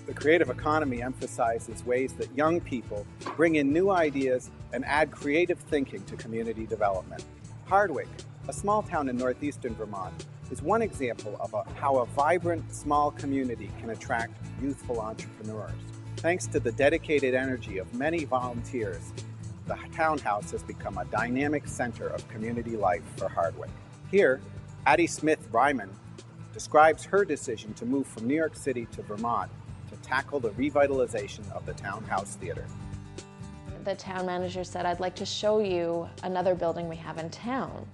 The creative economy emphasizes ways that young people bring in new ideas and add creative thinking to community development. Hardwick, a small town in northeastern Vermont, is one example of how a vibrant small community can attract youthful entrepreneurs. Thanks to the dedicated energy of many volunteers, the townhouse has become a dynamic center of community life for Hardwick. Here, Addie Smith-Ryman describes her decision to move from New York City to Vermont to tackle the revitalization of the Townhouse Theater. The town manager said, "I'd like to show you another building we have in town.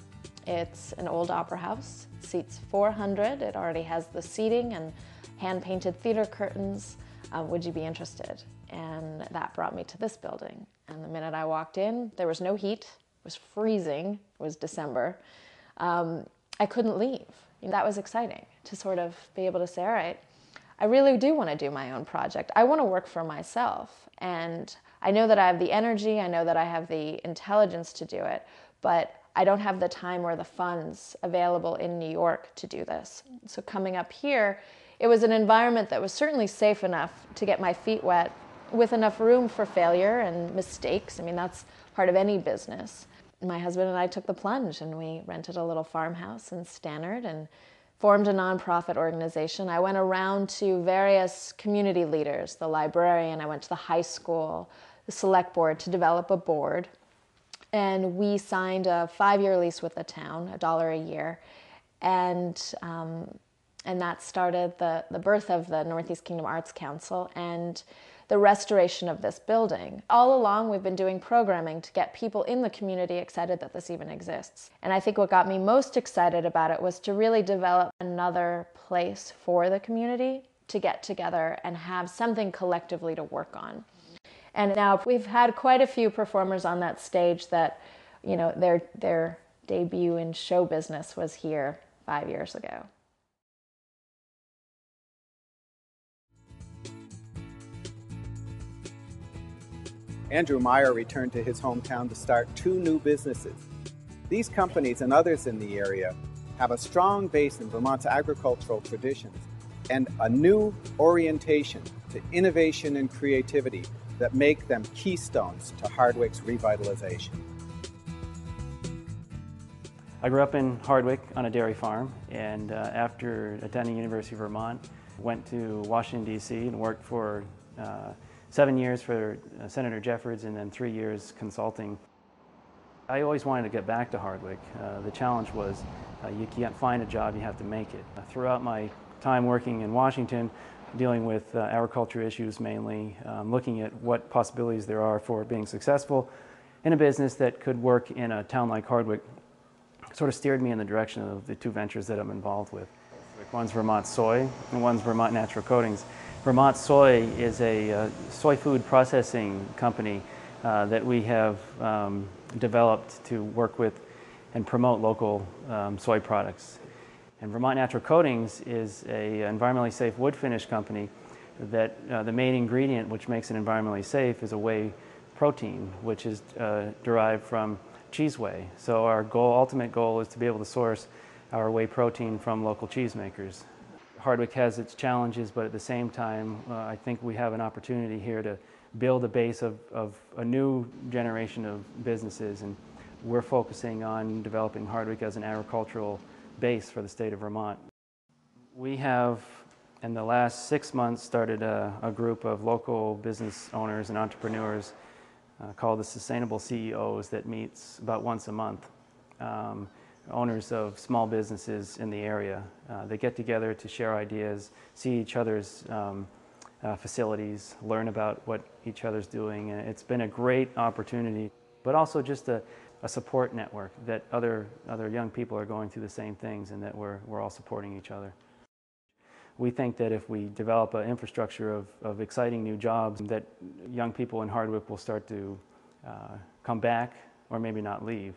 It's an old opera house, seats 400. It already has the seating and hand-painted theater curtains. Would you be interested?" And that brought me to this building. And the minute I walked in, there was no heat. It was freezing. It was December. I couldn't leave. And that was exciting to sort of be able to say, all right, I really do want to do my own project. I want to work for myself. And I know that I have the energy. I know that I have the intelligence to do it. But I don't have the time or the funds available in New York to do this. So coming up here, it was an environment that was certainly safe enough to get my feet wet, with enough room for failure and mistakes. I mean, that's part of any business. My husband and I took the plunge, and we rented a little farmhouse in Stannard and formed a nonprofit organization. I went around to various community leaders, the librarian, I went to the high school, the select board, to develop a board. And we signed a 5-year lease with the town, $1 a year. And that started the birth of the Northeast Kingdom Arts Council and the restoration of this building. All along, we've been doing programming to get people in the community excited that this even exists. And I think what got me most excited about it was to really develop another place for the community to get together and have something collectively to work on. And now we've had quite a few performers on that stage that, you know, their debut in show business was here 5 years ago. Andrew Meyer returned to his hometown to start 2 new businesses. These companies and others in the area have a strong base in Vermont's agricultural traditions and a new orientation to innovation and creativity that make them keystones to Hardwick's revitalization. I grew up in Hardwick on a dairy farm, and after attending University of Vermont, went to Washington, D.C. and worked for 7 years for Senator Jeffords and then 3 years consulting. I always wanted to get back to Hardwick. The challenge was you can't find a job, you have to make it. Throughout my time working in Washington, dealing with agriculture issues mainly, looking at what possibilities there are for being successful in a business that could work in a town like Hardwick, sort of steered me in the direction of the 2 ventures that I'm involved with. One's Vermont Soy and one's Vermont Natural Coatings. Vermont Soy is a soy food processing company that we have developed to work with and promote local soy products. And Vermont Natural Coatings is an environmentally safe wood finish company that the main ingredient which makes it environmentally safe is a whey protein, which is derived from cheese whey. So our ultimate goal is to be able to source our whey protein from local cheesemakers. Hardwick has its challenges, but at the same time, I think we have an opportunity here to build a base of a new generation of businesses, and we're focusing on developing Hardwick as an agricultural base for the state of Vermont. We have, in the last 6 months, started a group of local business owners and entrepreneurs called the Sustainable CEOs that meets about once a month. Owners of small businesses in the area. They get together to share ideas, see each other's facilities, learn about what each other's doing. And it's been a great opportunity, but also just a support network that other young people are going through the same things, and that we're all supporting each other. We think that if we develop an infrastructure of exciting new jobs, that young people in Hardwick will start to come back or maybe not leave.